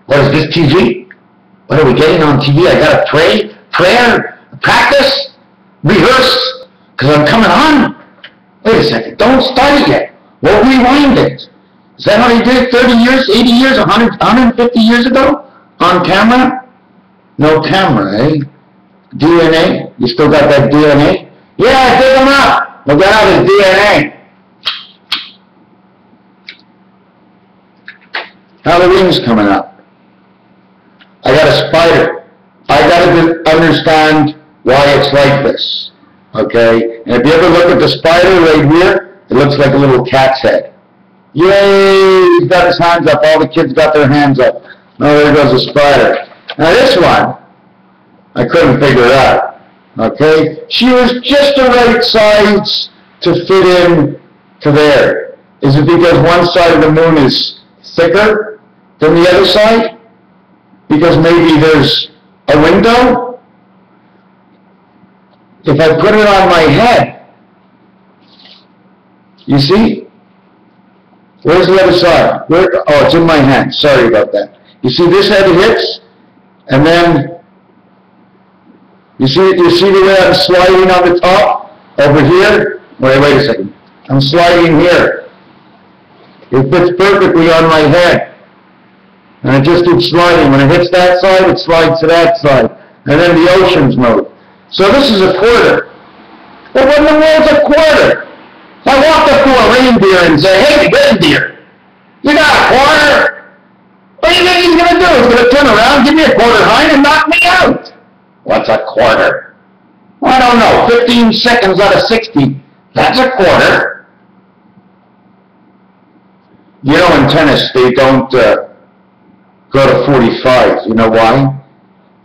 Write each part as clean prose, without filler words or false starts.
What is this, TV? What are we getting on TV? I gotta pray, prayer, practice, rehearse, because I'm coming on. Wait a second, don't start it yet. We'll rewind it. Is that how they did it 30 years, 80 years, 100, 150 years ago? On camera? No camera, eh? DNA? You still got that DNA? Yeah, dig them up. Look out, his DNA. Halloween's coming up. I got a spider. I got to understand why it's like this. Okay? And if you ever look at the spider right here, it looks like a little cat's head. Yay! He's got his hands up. All the kids got their hands up. Oh, there goes the spider. Now this one, I couldn't figure it out. Okay? She was just the right size to fit in to there. Is it because one side of the moon is thicker than the other side? Because maybe there's a window? If I put it on my head, you see? Where's the other side? Where? Oh, it's in my hand. Sorry about that. You see this head hits, and then you see the way I'm sliding on the top over here? Wait a second. I'm sliding here. It fits perfectly on my head. And it just keeps sliding. When it hits that side, it slides to that side. And then the oceans move. So this is a quarter. Well, what in the world's a quarter? I walked up to a reindeer and say, hey, reindeer, you got a quarter? What do you think he's going to do? He's going to turn around, give me a quarter hind, and knock me out. What's a quarter? Well, I don't know. 15 seconds out of 60. That's a quarter. You know, in tennis, they don't go to 45. You know why?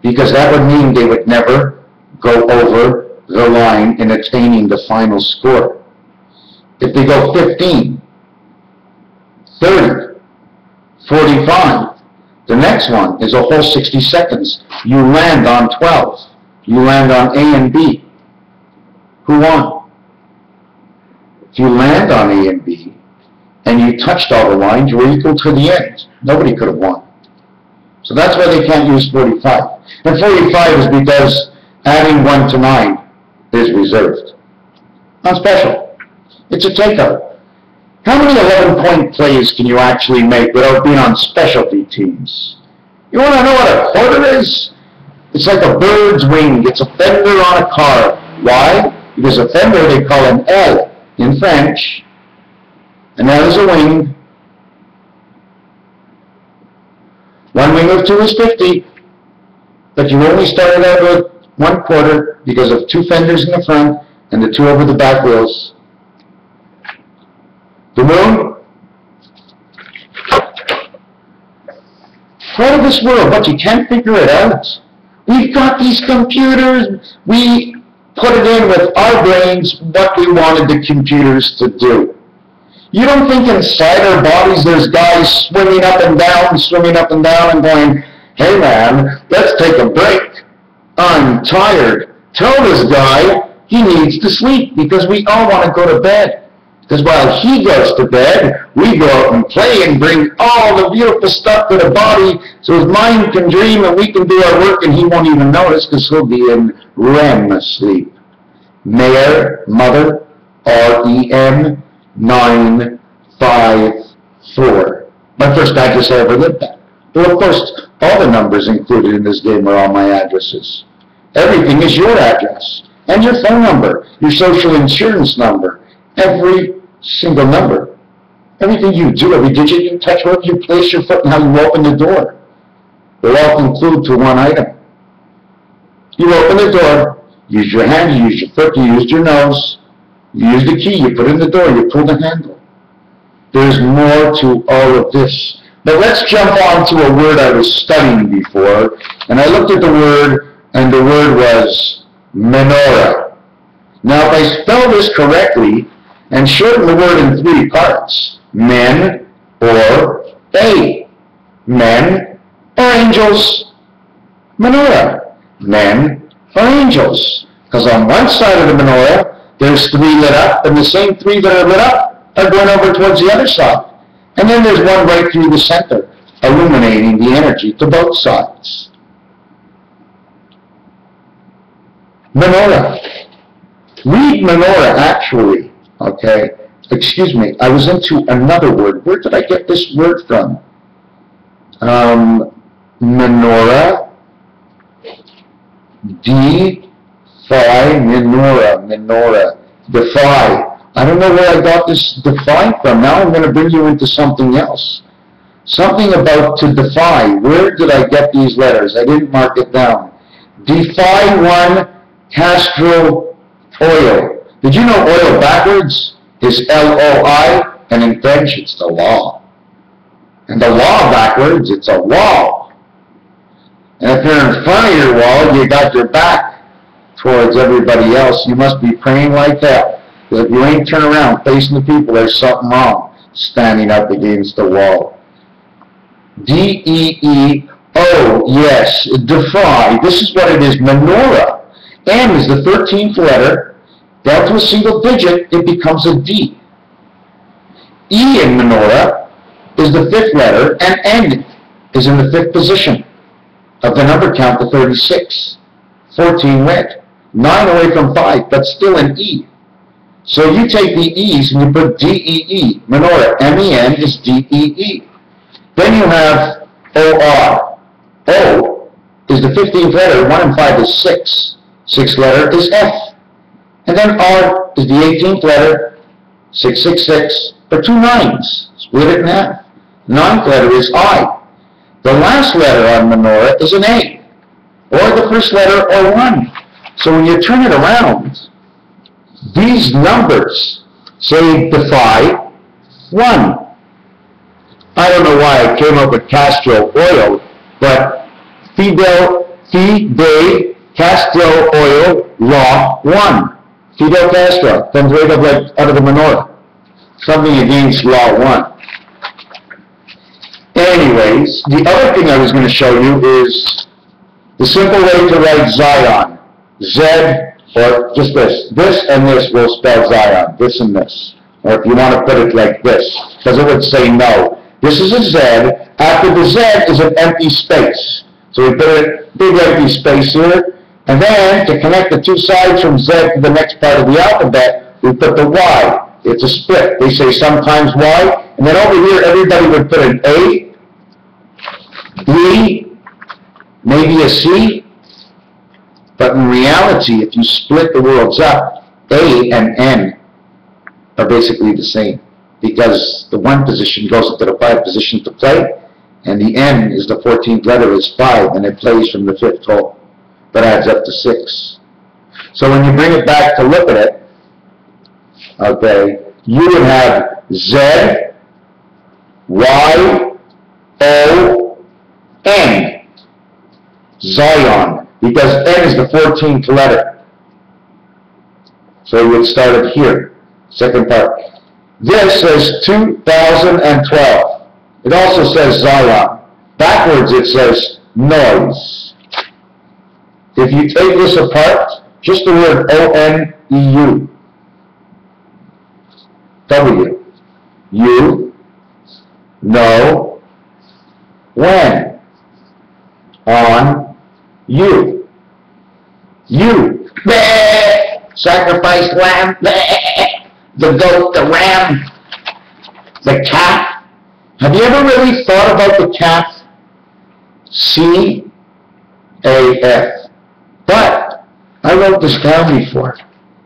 Because that would mean they would never go over the line in attaining the final score. If they go 15, 30, 45, the next one is a whole 60 seconds. You land on 12. You land on A and B. Who won? If you land on A and B, and you touched all the lines, you were equal to the end. Nobody could have won. So that's why they can't use 45. And 45 is because adding 1 to 9 is reserved. Not special. It's a takeout. How many 11-point plays can you actually make without being on specialty teams? You want to know what a quarter is? It's like a bird's wing. It's a fender on a car. Why? Because a fender they call an L in French. An L is a wing. 1 wing of 2 is 50. But you only started out with 1 quarter because of 2 fenders in the front and the 2 over the back wheels. The moon? Part of this world, but you can't figure it out. We've got these computers. We put it in with our brains what we wanted the computers to do. You don't think inside our bodies there's guys swimming up and down and going, hey man, let's take a break. I'm tired. Tell this guy he needs to sleep because we all want to go to bed. Because while he goes to bed, we go out and play and bring all the beautiful stuff to the body so his mind can dream and we can do our work and he won't even notice because he'll be in REM sleep. Mayor, Mother, REM 954. My first address I ever lived at. Well, of course, all the numbers included in this game are all my addresses. Everything is your address. And your phone number, your social insurance number, every single number. Everything you do, every digit you touch, wherever you place your foot and how you open the door. They all conclude to one item. You open the door, use your hand, you use your foot, you use your nose, you use the key, you put in the door, you pull the handle. There's more to all of this. But let's jump on to a word I was studying before, and I looked at the word, and the word was MENORA. Now, if I spell this correctly, and shorten the word in 3 parts, men or a. Men or angels. Menorah. Men or angels. Because on one side of the menorah, there's 3 lit up, and the same 3 that are lit up are going over towards the other side. And then there's one right through the center illuminating the energy to both sides. Menorah. Read menorah actually, okay? Excuse me, I was into another word. Where did I get this word from? Menorah, DEFI, menorah, DEFI. I don't know where I got this DEFI from. Now I'm going to bring you into something else. Something about to defy. Where did I get these letters? I didn't mark it down. Defy one castor oil. Did you know oil backwards is LOI, and in French it's the law. And the law backwards, it's a wall. And if you're in front of your wall, you got your back towards everybody else. You must be praying like that. Because if you ain't turn around facing the people, there's something wrong standing up against the wall. D-E-E-O, yes, defy. This is what it is, menorah. M is the 13th letter. Down to a single digit, it becomes a D. E in menorah is the 5th letter, and N is in the 5th position of the number count to 36. 14 red. 9 away from 5, but still an E. So you take the E's and you put D-E-E. Menorah, M-E-N is D-E-E. Then you have O-R. O is the 15th letter, 1 and 5 is 6. 6th letter is F. And then R is the 18th letter, 666, or 2 9s. Split it in half. 9th letter is I. The last letter on menorah is an A, or the first letter or 1. So when you turn it around, these numbers say defy 1. I don't know why I came up with castor oil, but Fidel Castro oil law 1. Fidel Castro comes right up like out of the menorah. Something against law 1. Anyways, the other thing I was going to show you is the simple way to write Zion. Z, or just this. This and this will spell Zion. This and this. Or if you want to put it like this, because it would say no. This is a Z. After the Z is an empty space. So we put a big empty space here. And then, to connect the 2 sides from Z to the next part of the alphabet, we put the Y. It's a split. They say sometimes Y. And then over here, everybody would put an A, B, maybe a C. But in reality, if you split the words up, A and N are basically the same. Because the 1 position goes up to the 5 position to play, and the N is the 14th letter is 5, and it plays from the 5th hole. That adds up to 6. So when you bring it back to look at it, okay, you would have Z, Y, O, N. Zion. Because N is the 14th letter. So you would start it here. Second part. This says 2012. It also says Zion. Backwards it says noise. If you take this apart, just the word O-N-E-U. W. You. Know. When. On. You. You. Sacrificed lamb. The goat, the ram, the calf. Have you ever really thought about the calf? C-A-F. But I wrote this down before.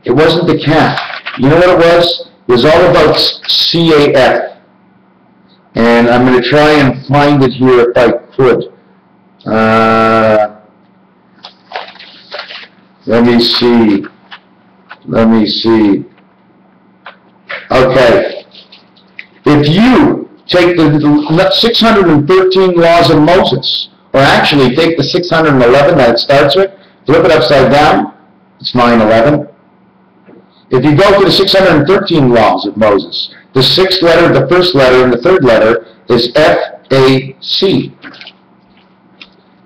It wasn't the calf. You know what it was? It was all about C-A-F. And I'm going to try and find it here if I could. Let me see. Okay. If you take the 613 laws of Moses, or actually take the 611 that it starts with, flip it upside down, it's 911. If you go to the 613 laws of Moses, the 6th letter, the 1st letter, and the 3rd letter is F-A-C.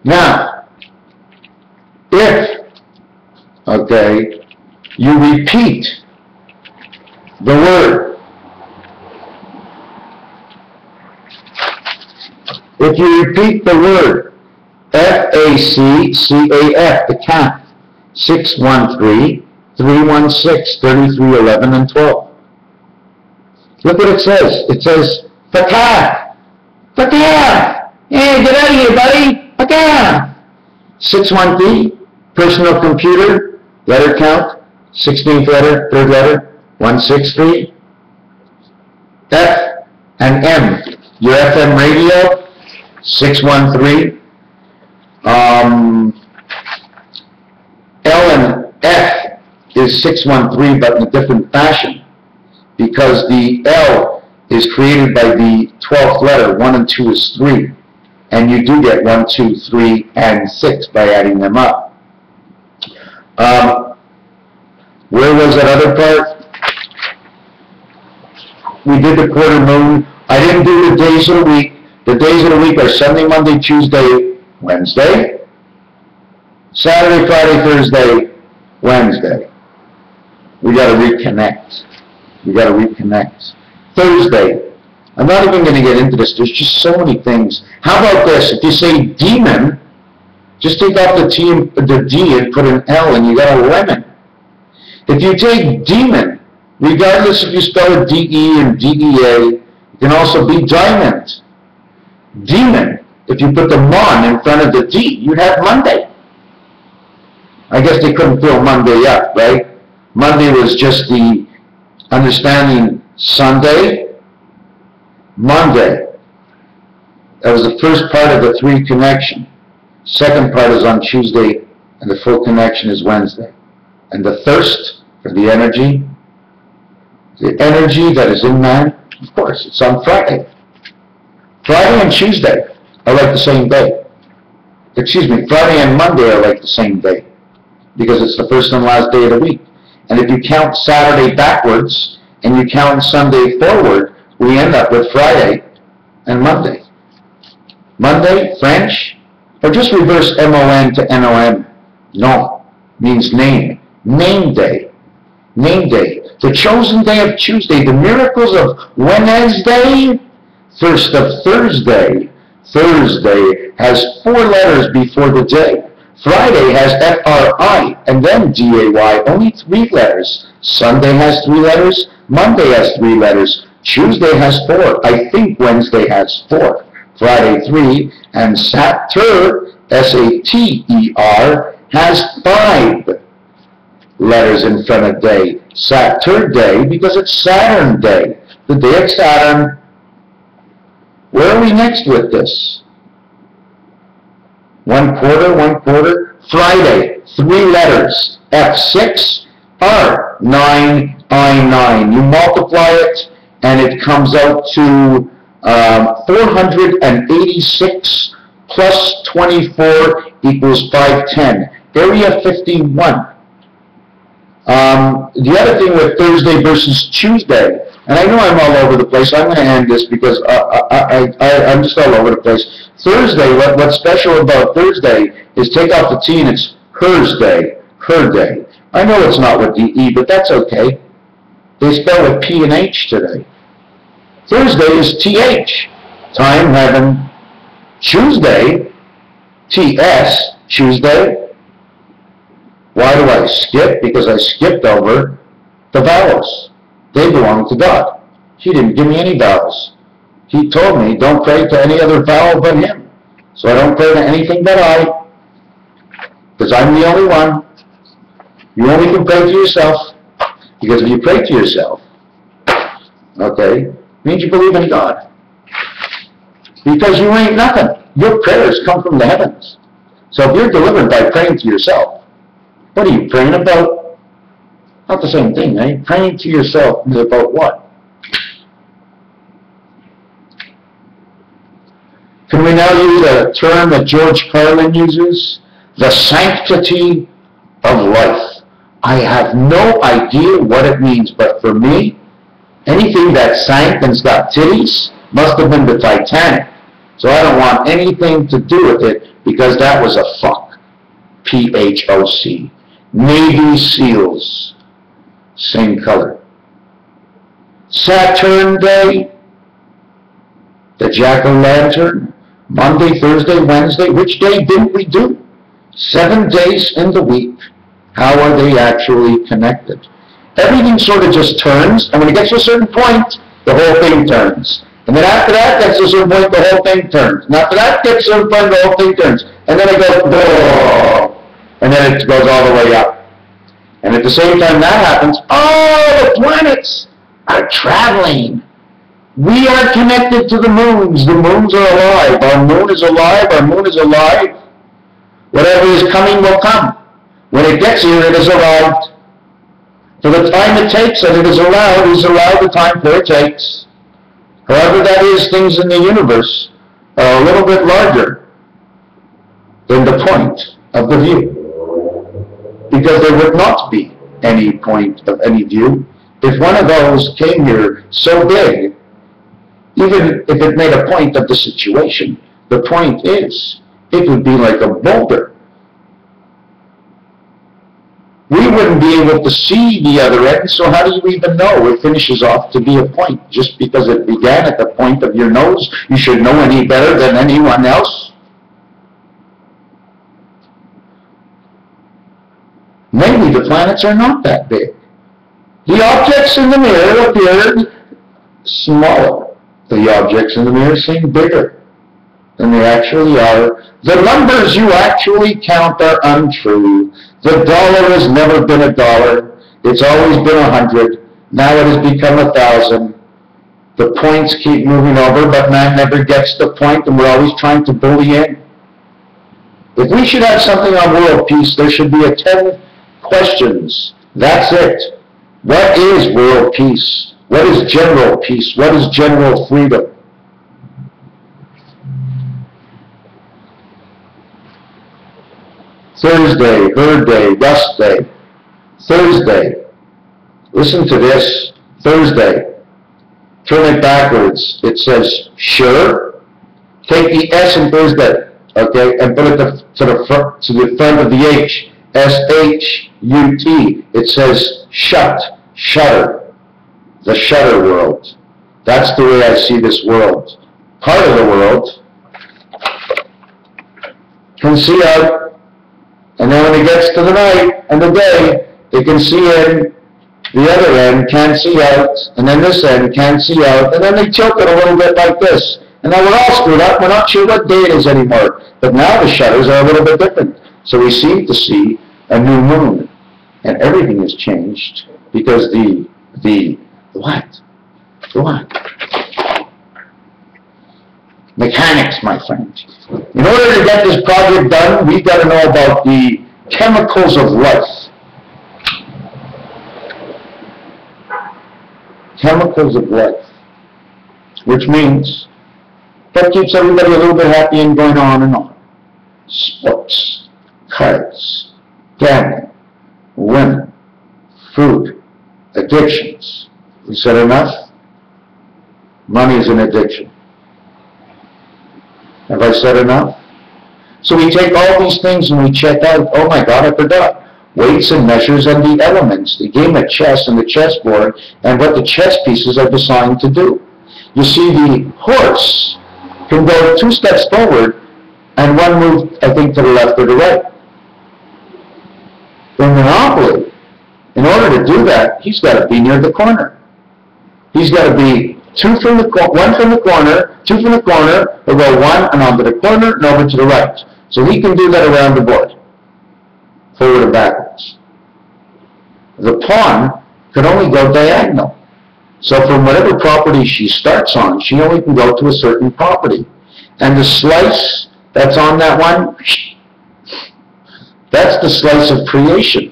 Now, if, okay, you repeat the word If you repeat the word FACCAF, the CAF, 613-316-3311 and 12. Look what it says. It says, the CAF. The CAF. Hey, get out of here, buddy. The CAF. 613, personal computer, letter count, 16th letter, third letter, 163. F and M, your FM radio, 613. L and F is 613, but in a different fashion, because the L is created by the 12th letter. 1 and 2 is 3, and you do get 1, 2, 3, and 6 by adding them up. Where was that other part? We did the quarter moon. I didn't do the days of the week. The days of the week are Sunday, Monday, Tuesday, Wednesday, Saturday, Friday, Thursday, Wednesday. We got to reconnect. We got to reconnect. Thursday. I'm not even going to get into this. There's just so many things. How about this? If you say demon, just take off the T and the D and put an L, and you got a lemon. If you take demon, regardless if you spell it D-E and D-E-A, it can also be diamond. Demon, if you put the mon in front of the D, you'd have Monday. I guess they couldn't fill Monday up, right? Monday was just the understanding Sunday, Monday. That was the first part of the 3 connection. Second part is on Tuesday, and the full connection is Wednesday. And the thirst for the energy that is in man, of course, it's on Friday. Friday and Tuesday are like the same day. Excuse me, Friday and Monday are like the same day, because it's the first and last day of the week. And if you count Saturday backwards and you count Sunday forward, we end up with Friday and Monday. Monday, French, or just reverse M-O-N to N-O-M. No, means name. Name day. Name day. The chosen day of Tuesday. The miracles of Wednesday. First of Thursday. Thursday has 4 letters before the day. Friday has F-R-I and then D-A-Y. Only 3 letters. Sunday has 3 letters. Monday has 3 letters. Tuesday has 4. I think Wednesday has 4. Friday 3. And Satur, S-A-T-E-R, has 5 letters in front of day. Saturday, because it's Saturn day. The day of Saturn. Where are we next with this? 1 quarter. Friday, 3 letters. F6, R9, I9. You multiply it, and it comes out to 486 plus 24 equals 510. Area 51. The other thing with Thursday versus Tuesday, and I know I'm all over the place, so I'm going to end this because I'm just all over the place. Thursday, what's special about Thursday is take off the T and it's hers day, her day. I know it's not with the E, but that's okay. They spell with P and H today. Thursday is TH, time, heaven. Tuesday, TS, Tuesday. Why do I skip? Because I skipped over the vowels. They belong to God. He didn't give me any vowels. He told me, don't pray to any other vowel but Him. So I don't pray to anything but I, because I'm the only one. You only can pray to yourself, because if you pray to yourself, okay, means you believe in God. Because you ain't nothing. Your prayers come from the heavens. So if you're delivered by praying to yourself, what are you praying about? Not the same thing, eh? Praying to yourself is about what? Can we now use a term that George Carlin uses? The sanctity of life. I have no idea what it means, but for me, anything that sank and's got titties must have been the Titanic. So I don't want anything to do with it, because that was a fuck. P-H-O-C. Navy SEALs. Same color. Saturn Day. The jack-o'-lantern. Monday, Thursday, Wednesday, which day didn't we do? 7 days in the week. How are they actually connected? Everything sort of just turns, and when it gets to a certain point, the whole thing turns. And then after that gets to a certain point, the whole thing turns. And after that gets to a certain point, the whole thing turns. And then it goes, whoa, and then it goes all the way up. And at the same time that happens, the planets are traveling. We are connected to the moons. The moons are alive. Our moon is alive. Our moon is alive. Whatever is coming will come. When it gets here, it is arrived. For the time it takes, and it is allowed the time for it takes. However that is, things in the universe are a little bit larger than the point of the view. Because there would not be any point of any view if one of those came here so big, even if it made a point of the situation. The point is, it would be like a boulder. We wouldn't be able to see the other end, so how do you even know it finishes off to be a point? Just because it began at the point of your nose, you should know any better than anyone else? Maybe the planets are not that big. The objects in the mirror appeared smaller. The objects in the mirror seem bigger than they actually are. The numbers you actually count are untrue. The dollar has never been a dollar. It's always been 100. Now it has become 1,000. The points keep moving over, but man never gets the point, and we're always trying to bully in. If we should have something on world peace, there should be 10 questions. That's it. What is world peace? What is general peace? What is general freedom? Thursday, herd day, rest day. Thursday. Listen to this. Thursday. Turn it backwards. It says sure. Take the S in Thursday, okay, and put it to the front of the H. S-H-U-T. It says shut, shutter, the shutter world. That's the way I see this world. Part of the world can see out, and then when it gets to the night and the day, it can see in, the other end can't see out, and then this end can't see out, and then they tilt it a little bit like this. And now we're all screwed up, we're not sure what day it is anymore. But now the shutters are a little bit different. So we seem to see a new moon, and everything has changed because what? Mechanics, my friend. In order to get this project done, we've got to know about the chemicals of life. Chemicals of life, which means that keeps everybody a little bit happy and going on and on. Sports, cards, gambling, women, food, addictions. We said enough? Money is an addiction. Have I said enough? So we take all these things and we check out, oh my God, I forgot. Weights and measures and the elements, the game of chess and the chessboard, and what the chess pieces are designed to do. You see, the horse can go 2 steps forward and 1 move, I think, to the left or the right. In Monopoly, in order to do that, he's got to be near the corner. He's got to be 1 from the corner, 2 from the corner, or go 1 and onto the corner and over to the right. So he can do that around the board, forward and backwards. The pawn can only go diagonal. So from whatever property she starts on, she only can go to a certain property. And the slice that's on that one, that's the slice of creation.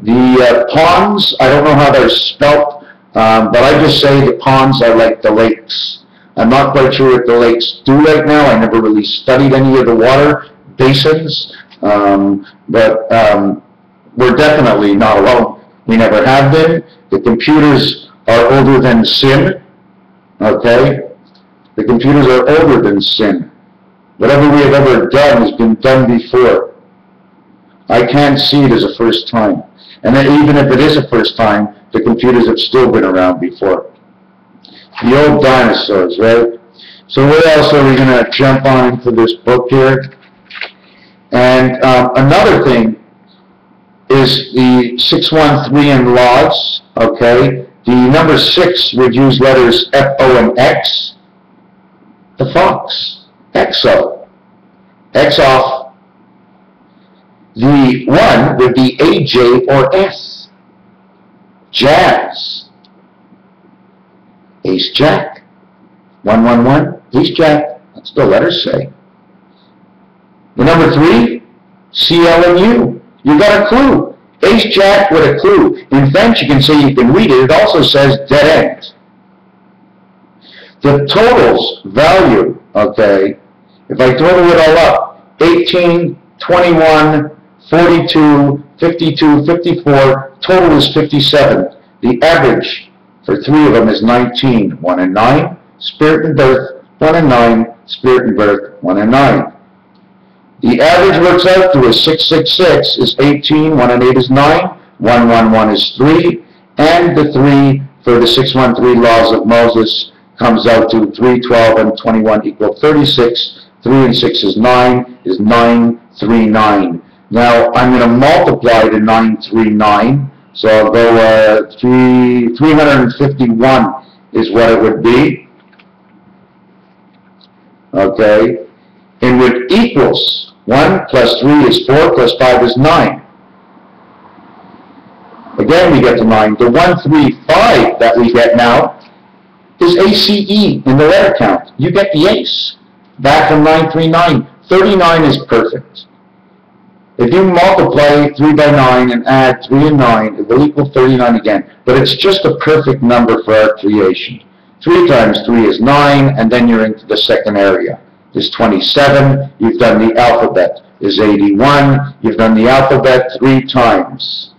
The pawns, I don't know how they're spelt, but I just say the pawns are like the lakes. I'm not quite sure what the lakes do right now. I never really studied any of the water basins, but we're definitely not alone. We never have been. The computers are older than sin, okay? The computers are older than sin. Whatever we have ever done has been done before. I can't see it as a first time. And then even if it is a first time, the computers have still been around before. The old dinosaurs, right? So what else are we going to jump on into this book here? And another thing is the 613 in laws, okay? The number 6 would use letters F, O, and X. The fox, XO, X off. The 1 would be AJ or S. Jazz, Ace Jack, 111, Ace Jack, that's the letters say. The number 3, CL and U. You got a clue. Ace Jack with a clue. In French, you can say you can read it. It also says dead end. The totals value, okay, if I total it all up, 18, 21, 42, 52, 54, total is 57. The average for 3 of them is 19. 1 and 9, spirit and birth, 1 and 9, spirit and birth, 1 and 9. The average works out to a 666 is 18, 1 and 8 is 9, 111 is 3, and the 3 for the 613 laws of Moses comes out to 3, 12, and 21 equal 36. 3 and 6 is 9, is 939. Now, I'm going to multiply the 939, so I'll go 351 is what it would be. Okay, and with equals 1 plus 3 is 4 plus 5 is 9. Again, we get to 9. The 135 that we get now is ACE in the letter count. You get the ace back from 939. 39 is perfect. If you multiply 3 by 9 and add 3 and 9, it will equal 39 again. But it's just a perfect number for our creation. 3 times 3 is 9, and then you're into the second area. Is 27. You've done the alphabet. Is 81. You've done the alphabet 3 times.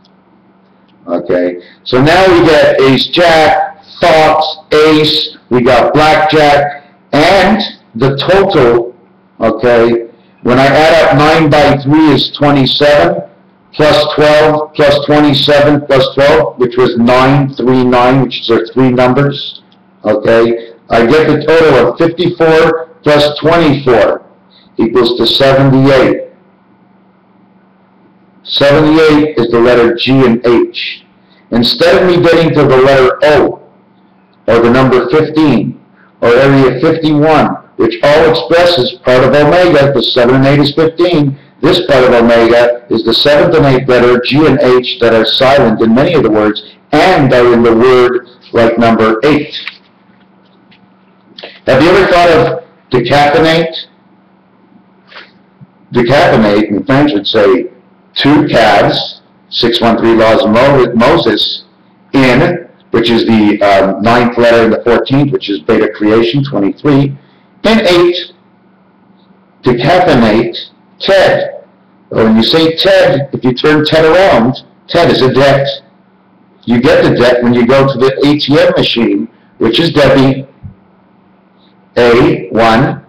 Okay. So now we get ace jack, fox, ace. We got blackjack, and the total. Okay. When I add up 9 by 3 is 27, plus 12, plus 27, plus 12, which was 939, which is our 3 numbers. Okay, I get the total of 54 plus 24 equals to 78. 78 is the letter G and H. Instead of me getting to the letter O, or the number 15, or area 51, which all expresses part of omega, the 7 and 8 is 15, this part of omega is the 7th and 8th letter, G and H, that are silent in many of the words, and are in the word like number 8. Have you ever thought of decaffeinate? Decaffeinate in French would say 2 calves, 613 laws of Moses, in, which is the 9th letter and the 14th, which is beta creation, 23, and 8, decaffeinate, Ted. When you say Ted, if you turn Ted around, Ted is a debt. You get the debt when you go to the ATM machine, which is Debbie. A, 1,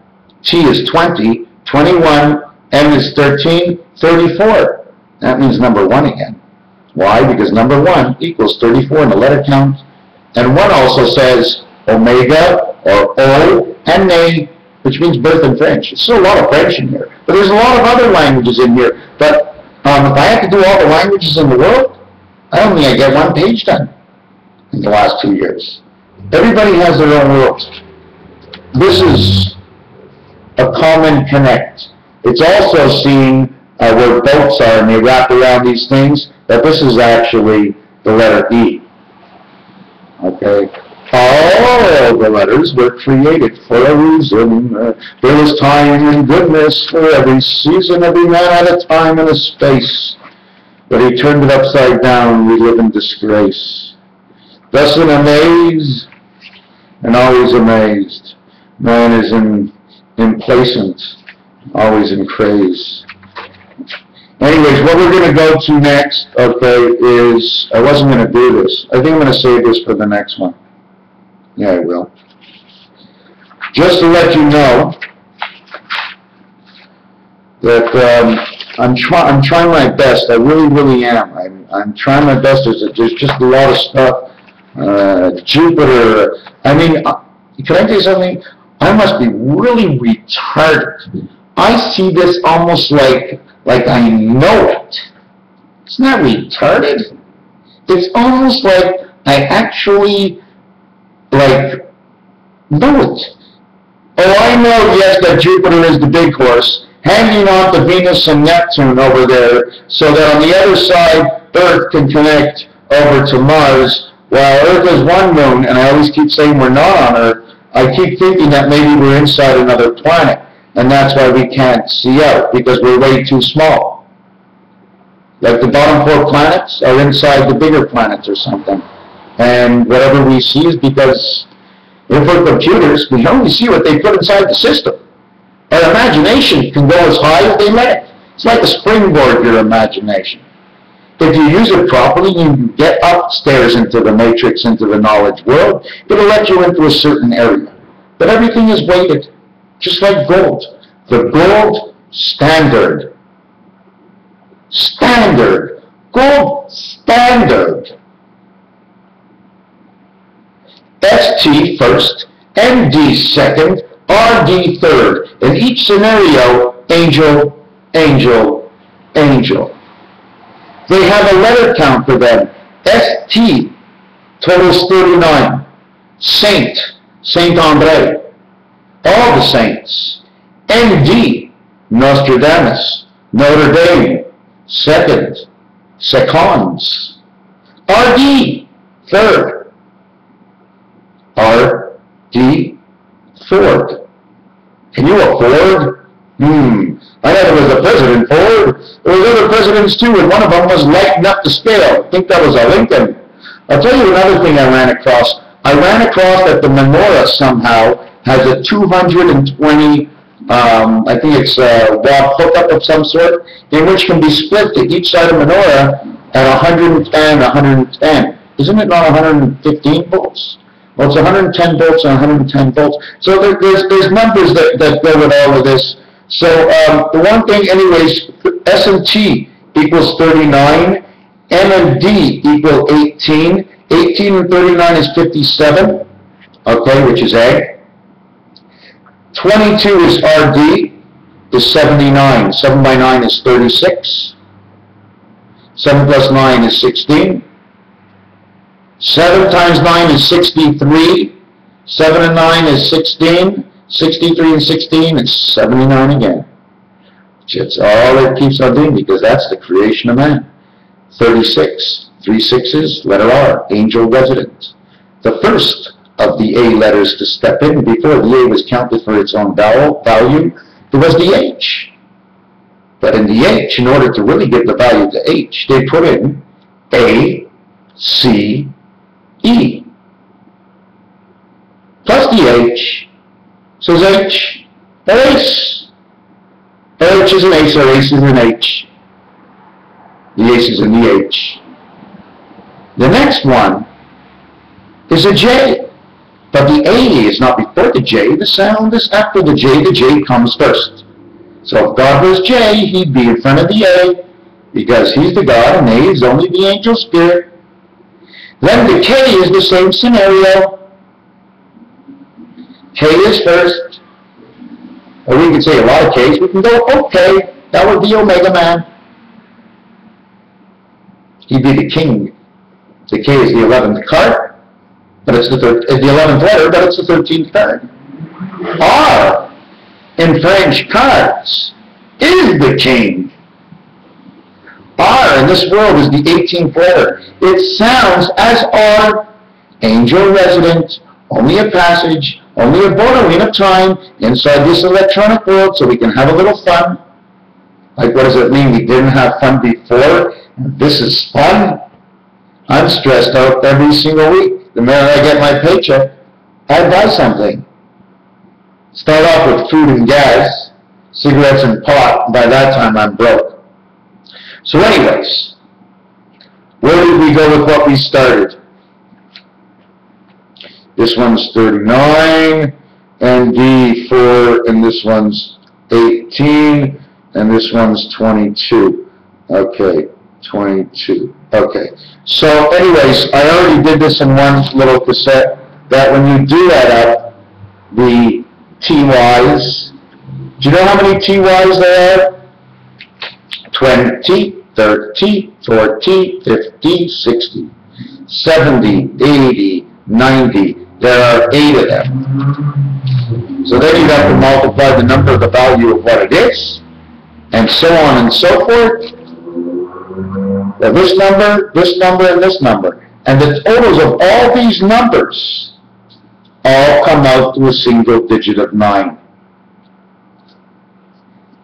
T is 20, 21, M is 13, 34. That means number 1 again. Why? Because number 1 equals 34 in the letter count. And 1 also says omega, or O, and ne, which means birth in French. There's still a lot of French in here. But there's a lot of other languages in here. But if I had to do all the languages in the world, I don't think I get 1 page done in the last 2 years. Everybody has their own world. This is a common connect. It's also seeing where boats are, and they wrap around these things, that this is actually the letter E. Okay? All the letters were created for a reason. There was time and goodness for every season. Every man had a time and a space. But he turned it upside down. We live in disgrace. Thus in amaze, and always amazed. Man is complacent, always in craze. Anyways, what we're going to go to next, okay, is, I wasn't going to do this. I think I'm going to save this for the next one. Yeah, I will. Just to let you know that I'm trying my best. I really, really am. I'm trying my best. There's just a lot of stuff. Jupiter. I mean, can I tell you something? I must be really retarded. I see this almost like I know it. It's not retarded. It's almost like I actually, like, know it. Oh, I know, yes, that Jupiter is the big horse, hanging on to Venus and Neptune over there, so that on the other side, Earth can connect over to Mars, while Earth is one moon, and I always keep saying we're not on Earth. I keep thinking that maybe we're inside another planet, and that's why we can't see out, because we're way too small. Like the bottom 4 planets are inside the bigger planets or something. And whatever we see is because if we're computers, we only see what they put inside the system. Our imagination can go as high as they let it. It's like a springboard, your imagination. If you use it properly, you get upstairs into the matrix, into the knowledge world, it'll let you into a certain area. But everything is weighted, just like gold. The gold standard. Standard. Gold standard. ST first, MD second, RD third. In each scenario, angel, angel, angel. They have a letter count for them. ST totals 39. Saint, Saint Andre, all the saints. ND, Nostradamus, Notre Dame, second, seconds. RD, third. RD, fourth. Can you afford? I thought it was the president, Ford. There was other presidents too, and one of them was lighting up the scale. I think that was a Lincoln. I'll tell you another thing I ran across. I ran across that the menorah somehow has a 220, I think it's a watt hookup of some sort, in which can be split to each side of menorah at 110, 110. Isn't it not 115 volts? Well, it's 110 volts and 110 volts. So there's numbers that go with all of this. So the one thing, anyways, S and T equals 39, M and D equal 18. 18 and 39 is 57, okay, which is A. 22 is RD, is 79. 7 by 9 is 36. 7 plus 9 is 16. 7 times 9 is 63. 7 and 9 is 16. 63 and 16 is 79 again. It's all it keeps on doing because that's the creation of man. 36. 3 6s, letter R, angel resident. The first of the A letters to step in before the A was counted for its own value, it was the H. But in the H, in order to really give the value to H, they put in A, C, E. Plus the H. So H, ace. H is an ace, or ace is an H. The ace is in the H. The next one is a J. But the A is not before the J. The sound is after the J. The J comes first. So if God was J, he'd be in front of the A, because he's the God, and A is only the angel spirit. Then the K is the same scenario. K is first. Or we can say a lot of Ks. We can go, okay, that would be Omega Man. He'd be the king. The K is the 11th card, but it's the 11th letter, but it's the 13th card. R in French cards is the king. R in this world is the 18th letter. It sounds as R, angel resident, only a passage, only a bordering of time inside this electronic world so we can have a little fun. Like, what does it mean? We didn't have fun before. This is fun. I'm stressed out every single week. The minute I get my paycheck, I buy something. Start off with food and gas, cigarettes and pot. By that time, I'm broke. So anyways, where did we go with what we started? This one's 39, and D4, and this one's 18, and this one's 22. Okay, 22. Okay. So anyways, I already did this in one little cassette, that when you do that up, the TYs. Do you know how many TYs there are? 20, 30, 40, 50, 60, 70, 80, 90. There are 8 of them. So then you have to multiply the number of the value of what it is, and so on and so forth. Well, this number, and this number. And the totals of all these numbers all come out to a single digit of 9.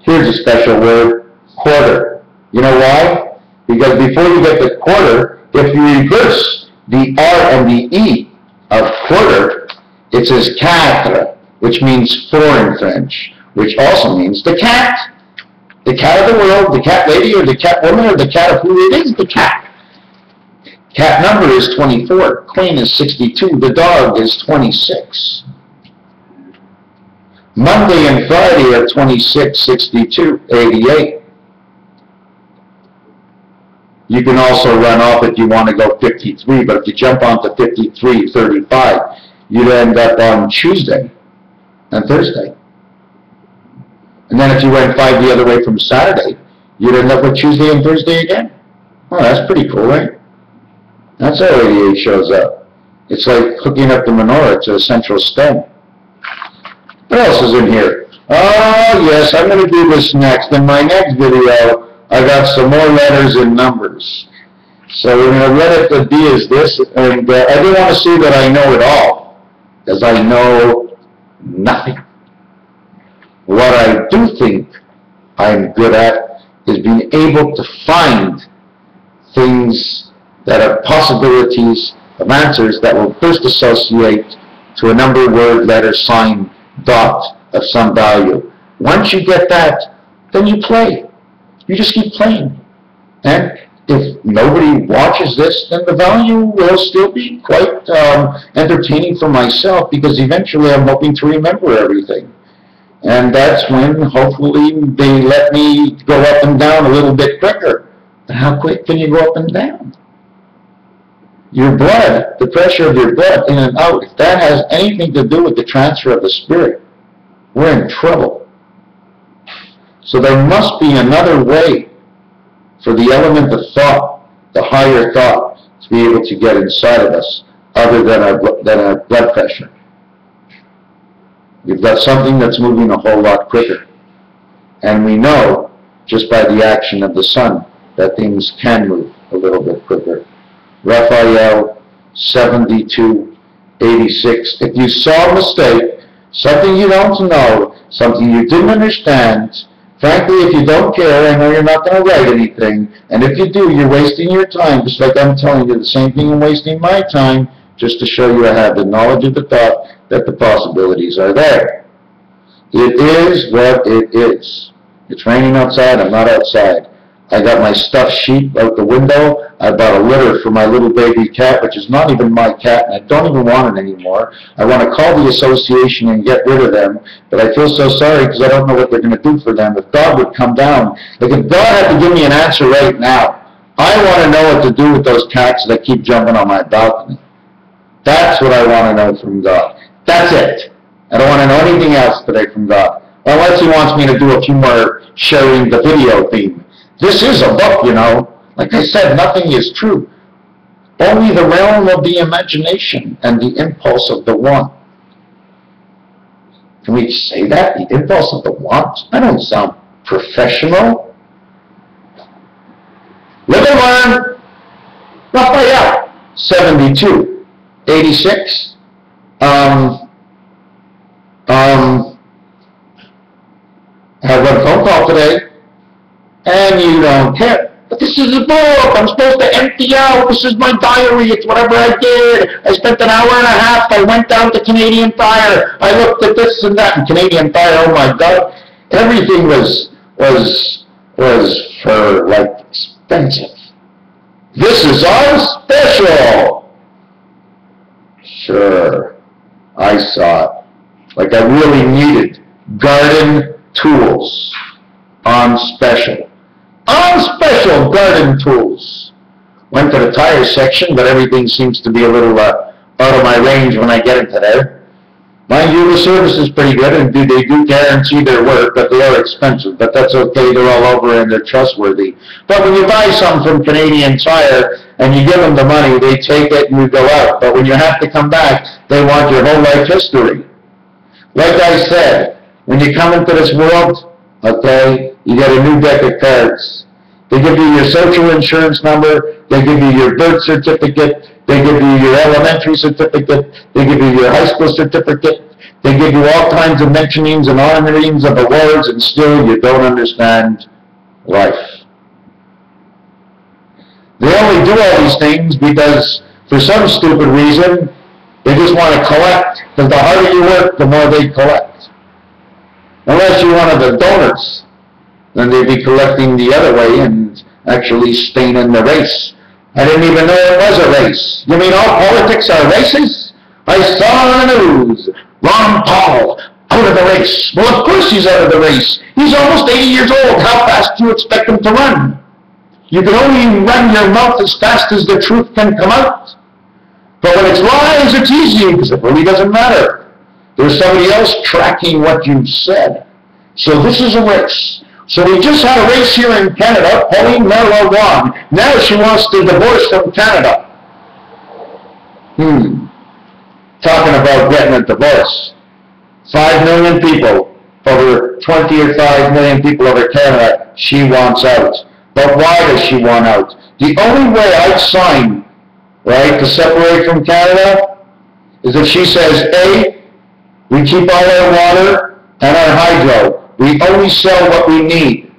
Here's a special word, quarter. You know why? Because before you get the quarter, if you reverse the R and the E of quarter, it says quatre, which means 4 in French, which also means the cat. The cat of the world, the cat lady, or the cat woman, or the cat of who it is, the cat. Cat number is 24, queen is 62, the dog is 26. Monday and Friday are 26, 62, 88. You can also run off if you want to go 53, but if you jump onto 53, 35, you'd end up on Tuesday and Thursday. And then if you went 5 the other way from Saturday, you'd end up with Tuesday and Thursday again. Oh, that's pretty cool, right? That's how 88 shows up. It's like hooking up the menorah to a central stone. What else is in here? Oh, yes, I'm going to do this next. In my next video, I got some more letters and numbers. So we're going to let it, the D is this, and I don't want to say that I know it all, because I know nothing. What I do think I'm good at is being able to find things that are possibilities of answers that will first associate to a number, word, letter, sign, dot of some value. Once you get that, then you play. You just keep playing. And if nobody watches this, then the value will still be quite entertaining for myself, because eventually I'm hoping to remember everything. And that's when, hopefully, they let me go up and down a little bit quicker. But how quick can you go up and down? Your blood, the pressure of your blood in and out, if that has anything to do with the transfer of the spirit, we're in trouble. So there must be another way for the element of thought, the higher thought, to be able to get inside of us, other than our blood pressure. We've got something that's moving a whole lot quicker. And we know, just by the action of the sun, that things can move a little bit quicker. Raphael, 72, 86. If you saw a mistake, something you don't know, something you didn't understand, frankly, if you don't care, I know you're not going to write anything. And if you do, you're wasting your time, just like I'm telling you the same thing I'm wasting my time, just to show you I have the knowledge of the thought that the possibilities are there. It is what it is. It's raining outside, I'm not outside. I got my stuffed sheep out the window. I bought a litter for my little baby cat, which is not even my cat, and I don't even want it anymore. I want to call the association and get rid of them, but I feel so sorry because I don't know what they're going to do for them. If God would come down, like if God had to give me an answer right now, I want to know what to do with those cats that keep jumping on my balcony. That's what I want to know from God. That's it. I don't want to know anything else today from God. Unless He wants me to do a few more sharing the video theme. This is a book, you know. Like I said, nothing is true. Only the realm of the imagination and the impulse of the want. Can we say that? The impulse of the want? I don't sound professional. Live and learn. Raphael, 72, 86. I had one phone call today, and you don't care. But this is a book. I'm supposed to empty out. This is my diary. It's whatever I did. I spent an hour and a half. I went down to Canadian Tire. I looked at this and that. And Canadian Tire, oh my God. Everything was for, like, expensive. This is our special. Sure. I saw it. Like I really needed garden tools on special. On special garden tools. Went to the tire section, but everything seems to be a little out of my range when I get into there. Mind you, the service is pretty good, and they do guarantee their work, but they are expensive. But that's okay, they're all over and they're trustworthy. But when you buy something from Canadian Tire and you give them the money, they take it and you go out. But when you have to come back, they want your whole life history. Like I said, when you come into this world, okay, you get a new deck of cards. They give you your social insurance number, they give you your birth certificate, they give you your elementary certificate, they give you your high school certificate, they give you all kinds of mentionings and honorings of awards, and still you don't understand life. They only do all these things because, for some stupid reason, they just want to collect, because the harder you work, the more they collect. Unless you're one of the donors, then they'd be collecting the other way and actually staying in the race. I didn't even know it was a race. You mean all politics are races? I saw on the news, Ron Paul, out of the race. Well, of course he's out of the race. He's almost 80 years old. How fast do you expect him to run? You can only run your mouth as fast as the truth can come out. But when it's lies, it's easy, because it really doesn't matter. There's somebody else tracking what you've said. So this is a race. So we just had a race here in Canada. Pauline Marois won. Now she wants to divorce from Canada. Talking about getting a divorce. 5 million people, over 20 or 5 million people over Canada, she wants out. But why does she want out? The only way I'd sign, right, to separate from Canada is if she says, A, we keep all our water and our hydro. We only sell what we need.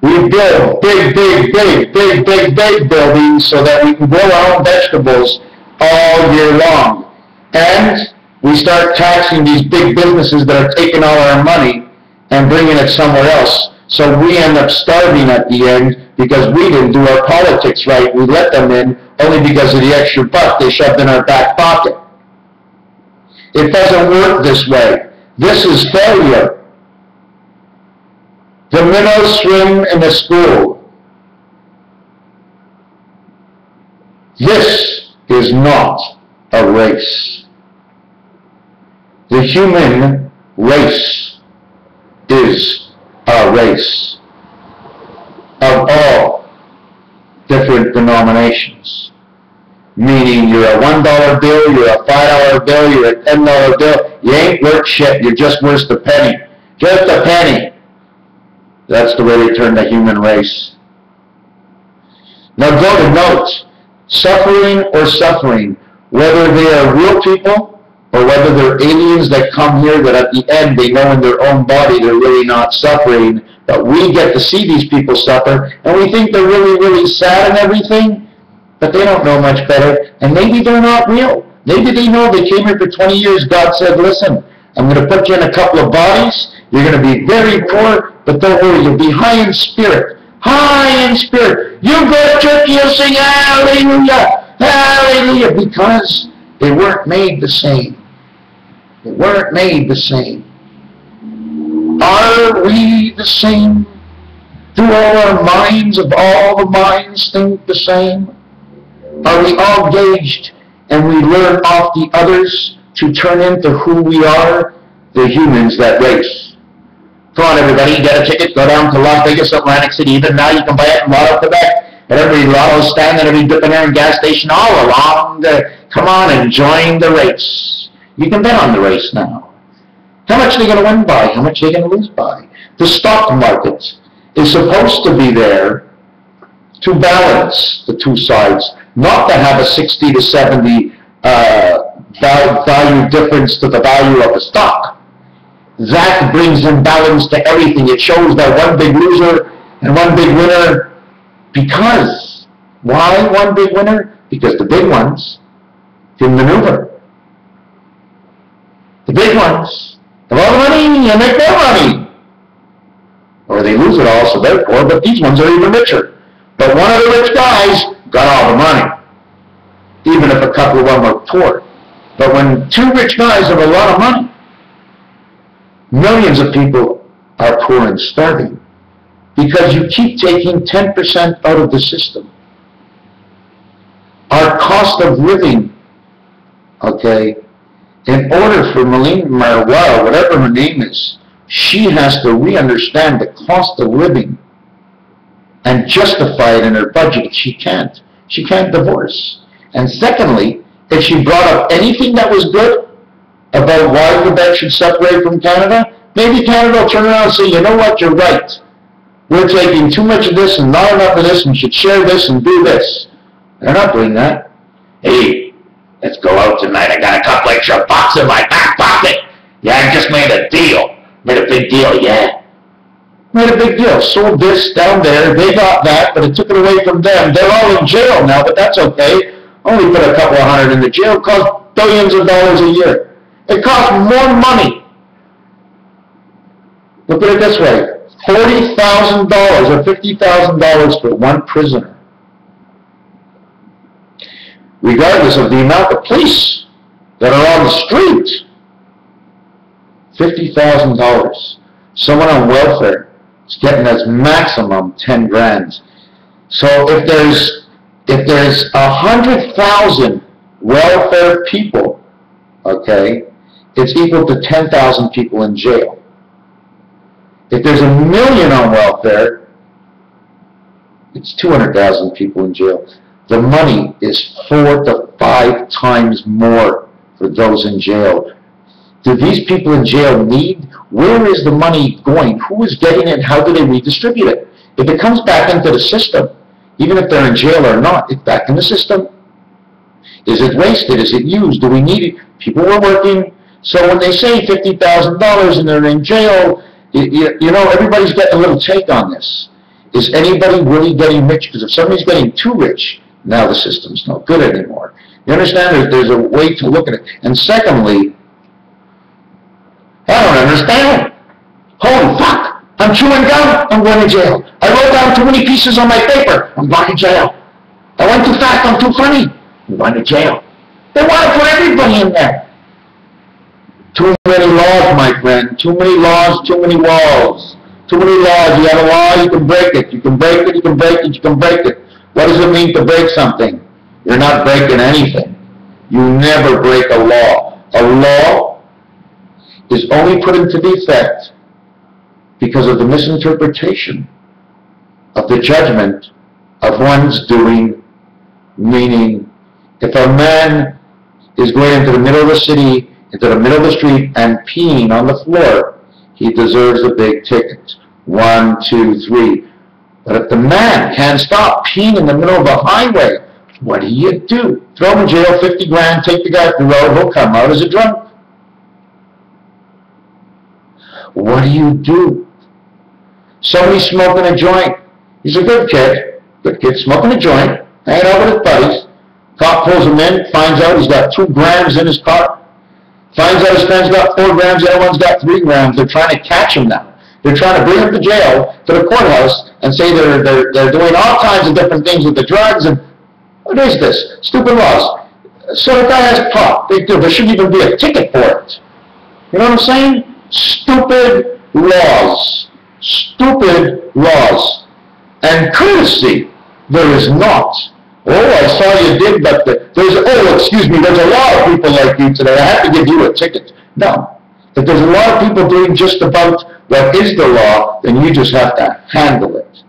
We build big buildings so that we can grow our own vegetables all year long. And we start taxing these big businesses that are taking all our money and bringing it somewhere else. So we end up starving at the end because we didn't do our politics right. We let them in only because of the extra buck they shoved in our back pocket. It doesn't work this way. This is failure. The minnows swim in the school. This is not a race. The human race is a race of all different denominations. Meaning you're a $1 bill, you're a $5 bill, you're a $10 bill. You ain't worth shit, you're just worth a penny. Just a penny. That's the way they turn the human race. Now go to note, suffering or suffering, whether they are real people or whether they're aliens that come here that at the end they know in their own body they're really not suffering, but we get to see these people suffer and we think they're really, really sad and everything, but they don't know much better, and maybe they're not real. Maybe they know they came here for 20 years, God said, listen, I'm going to put you in a couple of bodies, you're going to be very poor, but don't worry, you'll be high in spirit. High in spirit. You go to church, you'll sing hallelujah, hallelujah, because they weren't made the same. They weren't made the same. Are we the same? Do all our minds of all the minds think the same? Are we all gauged and we learn off the others to turn into who we are? The humans that race. Come on, everybody, get a ticket, go down to Las Vegas, Atlantic City. Even now you can buy it in Lotto, Quebec. At every Lotto stand and every Dip and Air and gas station all along. Come on and join the race. You can bet on the race now. How much are they going to win by? How much are they going to lose by? The stock market is supposed to be there to balance the two sides, not to have a 60 to 70 value difference to the value of a stock. That brings imbalance to everything. It shows that one big loser and one big winner. Because, why one big winner? Because the big ones can maneuver. The big ones have all the money and make more money. Or they lose it all, so they're poor, but these ones are even richer. But one of the rich guys got all the money, even if a couple of them are poor. But when two rich guys have a lot of money, millions of people are poor and starving because you keep taking 10% out of the system. Our cost of living, okay, In order for Malina Marwell, whatever her name is, she has to re-understand the cost of living and justify it in her budget. She can't. She can't divorce. And secondly, if she brought up anything that was good about why Quebec should separate from Canada, maybe Canada will turn around and say, you know what, you're right. We're taking too much of this and not enough of this, and we should share this and do this. They're not doing that. Hey, let's go out tonight. I got a couple extra bucks in my back pocket. Yeah, I just made a deal. Made a big deal, yeah. Made a big deal. Sold this down there. They got that, but it took it away from them. They're all in jail now, but that's okay. Only put a couple of hundred in the jail. It costs billions of dollars a year. It costs more money. Look at it this way. $40,000 or $50,000 for one prisoner. Regardless of the amount of police that are on the street. $50,000. Someone on welfare is getting as maximum 10 grand. So if there's 100,000 welfare people, okay, it's equal to 10,000 people in jail. If there's 1 million on welfare, it's 200,000 people in jail. The money is 4 to 5 times more for those in jail. Do these people in jail need? Where is the money going? Who is getting it? How do they redistribute it? If it comes back into the system, even if they're in jail or not, it's back in the system. Is it wasted? Is it used? Do we need it? People were working. So when they say $50,000 and they're in jail, you know, everybody's getting a little take on this. Is anybody really getting rich? Because if somebody's getting too rich, now the system's not good anymore. You understand? There's a way to look at it. And secondly, I don't understand. Holy fuck! I'm chewing gum, I'm going to jail. I wrote down too many pieces on my paper, I'm going to jail. I went too fast, I'm too funny, I'm going to jail. They want to put everybody in there. Too many laws, my friend. Too many laws, too many walls. Too many laws. You have a law, you can break it. You can break it, you can break it, you can break it. What does it mean to break something? You're not breaking anything. You never break a law. A law is only put into effect because of the misinterpretation of the judgment of one's doing. Meaning, if a man is going into the middle of the city, into the middle of the street, and peeing on the floor, he deserves a big ticket. 1, 2, 3. But if the man can't stop peeing in the middle of a highway, what do you do? Throw him in jail, 50 grand, take the guy off the road, he'll come out as a drunk. What do you do? Somebody's smoking a joint. He's a good kid smoking a joint, hanging out with his buddies. Cop pulls him in, finds out he's got 2 grams in his car. Finds out his friend's got 4 grams, the other one's got 3 grams. They're trying to catch him now. They're trying to bring him to jail, to the courthouse, and say they're doing all kinds of different things with the drugs. And what is this? Stupid laws. So the guy has pot. There shouldn't even be a ticket for it. You know what I'm saying? Stupid laws. Stupid laws. And courtesy, there is not. Oh, I saw you did, but there's a lot of people like you today. I have to give you a ticket. No. If there's a lot of people doing just about what is the law, then you just have to handle it.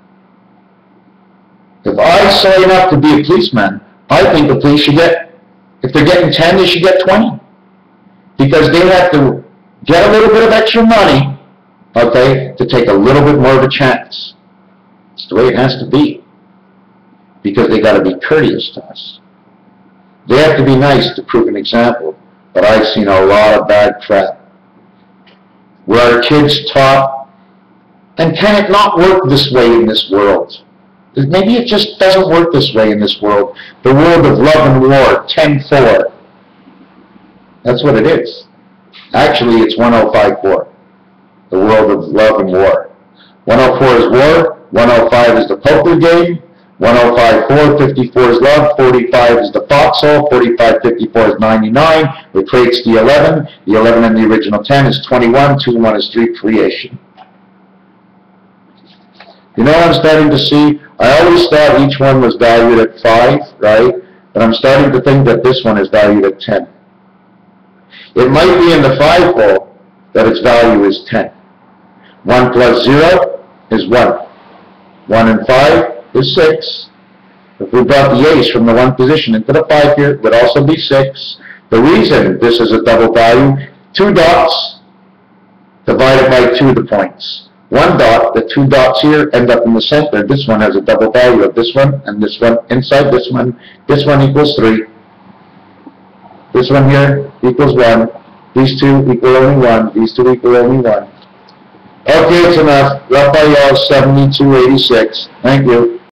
If I sign up to be a policeman, I think the police should get, if they're getting 10, they should get 20. Because they have to get a little bit of extra money, okay, to take a little bit more of a chance. It's the way it has to be. Because they got to be courteous to us. They have to be nice to prove an example. But I've seen a lot of bad crap. Where our kids taught, and can it not work this way in this world? Maybe it just doesn't work this way in this world. The world of love and war, 10-4. That's what it is. Actually, it's 1054. The world of love and war. 104 is war, 105 is the poker game, 105-4, 54 is love, 45 is the foxhole, 45-54 is 99, it creates the 11 in the original 10 is 21, 2-1 is 3, creation. You know what I'm starting to see? I always thought each one was valued at 5, right? But I'm starting to think that this one is valued at 10. It might be in the 5 hole that its value is 10. 1 plus 0 is 1. 1 and 5 is 6. If we brought the ace from the 1 position into the 5 here, it would also be 6. The reason this is a double value, 2 dots divided by 2 of the points. 1 dot, the 2 dots here end up in the center. This one has a double value of this one and this one inside this one. This one equals 3. This one here equals 1. These 2 equal only 1. These 2 equal only 1. Okay, it's enough. Raphael 7286. Thank you.